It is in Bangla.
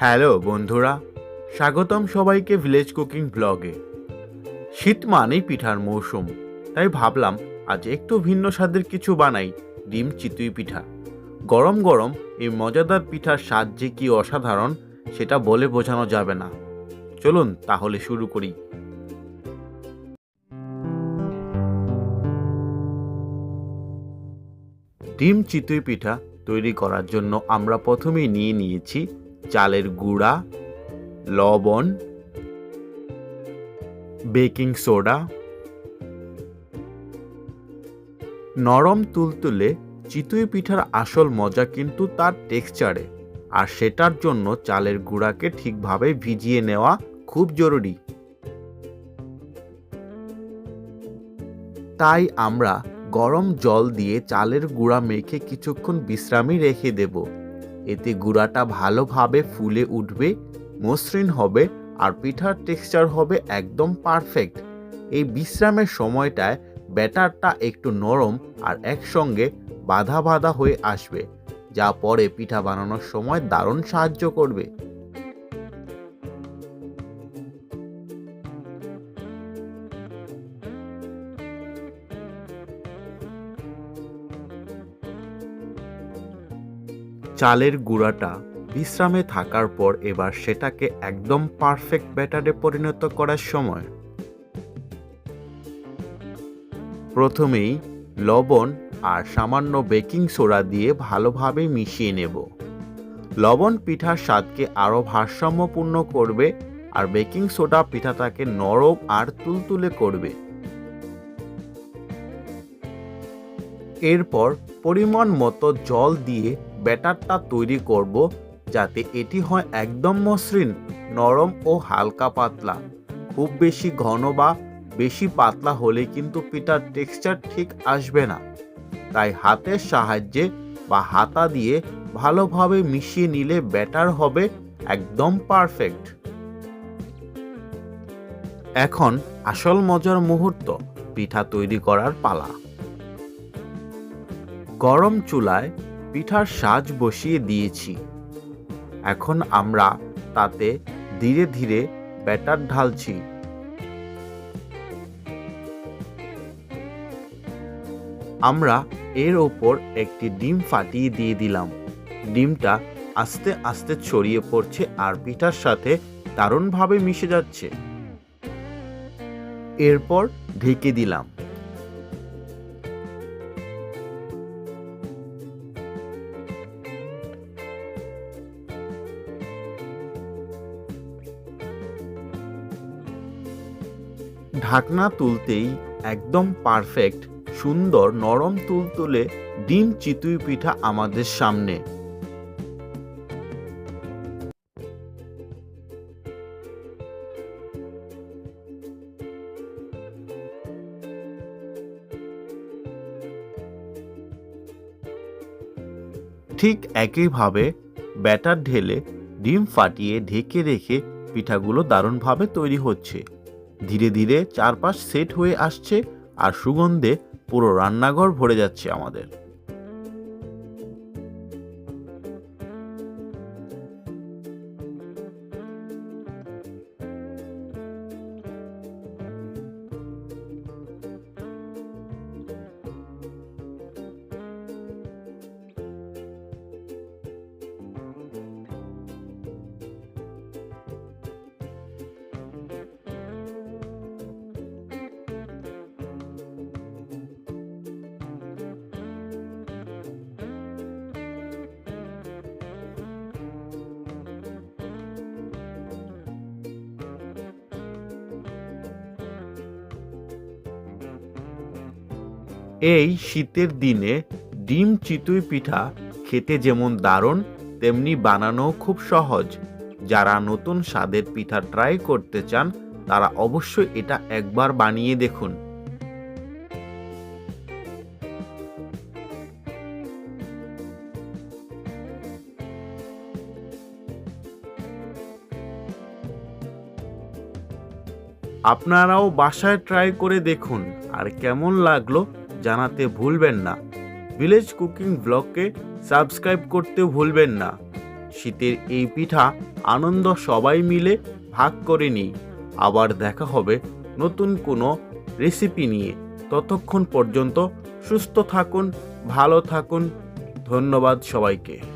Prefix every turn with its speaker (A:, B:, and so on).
A: হ্যালো বন্ধুরা, স্বাগতম সবাইকে ভিলেজ কুকিং ব্লগে। শীত মানেই পিঠার মৌসুম, তাই ভাবলাম আজ একটু ভিন্ন স্বাদের কিছু বানাই। ডিম চিতুই পিঠা। গরম গরম এই মজাদার পিঠার স্বাদ যে কি অসাধারণ, সেটা বলে বোঝানো যাবে না। চলুন তাহলে শুরু করি। ডিম চিতুই পিঠা তৈরি করার জন্য আমরা প্রথমেই নিয়েছি চালের গুঁড়া, লবণ, বেকিং সোডা। নরম তুলতুলে চিতুই পিঠার আসল মজা কিন্তু তার টেক্সচারে, আর সেটার জন্য চালের গুঁড়াকে ঠিকভাবে ভিজিয়ে নেওয়া খুব জরুরি। তাই আমরা গরম জল দিয়ে চালের গুঁড়া মেখে কিছুক্ষণ বিশ্রামে রেখে দেব। এতে গুঁড়াটা ভালোভাবে ফুলে উঠবে, মসৃণ হবে, আর পিঠার টেক্সচার হবে একদম পারফেক্ট। এই বিশ্রামের সময়টায় ব্যাটারটা একটু নরম আর একসঙ্গে বাঁধা বাঁধা হয়ে আসবে, যা পরে পিঠা বানানোর সময় দারুণ সাহায্য করবে। চালের গুঁড়াটা বিশ্রামে থাকার পর এবার সেটাকে একদম পারফেক্ট ব্যাটারে পরিণত করার সময়। প্রথমেই লবণ আর সামান্য বেকিং সোডা দিয়ে ভালোভাবে মিশিয়ে নেব। লবণ পিঠার স্বাদকে আরও ভারসাম্যপূর্ণ করবে, আর বেকিং সোডা পিঠাটাকে নরম আর তুলতুলে করবে। এরপর পরিমাণ মতো জল দিয়ে ব্যাটারটা তৈরি করব, যাতে এটি হয় একদম মসৃণ, নরম ও হালকা পাতলা। খুব বেশি ঘন বা বেশি পাতলা হলে কিন্তু পিঠার টেক্সচার ঠিক আসবে না। তাই হাতের সাহায্যে বা হাতা দিয়ে ভালোভাবে মিশিয়ে নিলে ব্যাটার হবে একদম পারফেক্ট। এখন আসল মজার মুহূর্ত, পিঠা তৈরি করার পালা। গরম চুলায় পিঠার সাজ বসিয়ে দিয়েছি। এখন আমরা তাতে ধীরে ধীরে ব্যাটার ঢালছি। আমরা এর ওপর একটি ডিম ফাটিয়ে দিয়ে দিলাম। ডিমটা আস্তে আস্তে ছড়িয়ে পড়ছে আর পিঠার সাথে দারুণভাবে মিশে যাচ্ছে। এরপর ঢেকে দিলাম। ঢাকনা তুলতেই একদম পারফেক্ট, সুন্দর, নরম তুলতুলে ডিম চিতুই পিঠা আমাদের সামনে। ঠিক একইভাবে ব্যাটার ঢেলে ডিম ফাটিয়ে ঢেকে রেখে পিঠাগুলো দারুণভাবে তৈরি হচ্ছে। ধীরে ধীরে চারপাশ সেট হয়ে আসছে আর সুগন্ধে পুরো রান্নাঘর ভরে যাচ্ছে আমাদের। এই শীতের দিনে ডিম চিতুই পিঠা খেতে যেমন দারুণ, তেমনি বানানো খুব সহজ। যারা নতুন স্বাদের পিঠা ট্রাই করতে চান, তারা অবশ্যই এটা একবার বানিয়ে দেখুন। আপনারাও বাসায় ট্রাই করে দেখুন, আর কেমন লাগলো জানাতে ভুলবেন না। ভিলেজ কুকিং ব্লগকে সাবস্ক্রাইব করতেও ভুলবেন না। শীতের এই পিঠা আনন্দ সবাই মিলে ভাগ করে নিই। আবার দেখা হবে নতুন কোনো রেসিপি নিয়ে। ততক্ষণ পর্যন্ত সুস্থ থাকুন, ভালো থাকুন। ধন্যবাদ সবাইকে।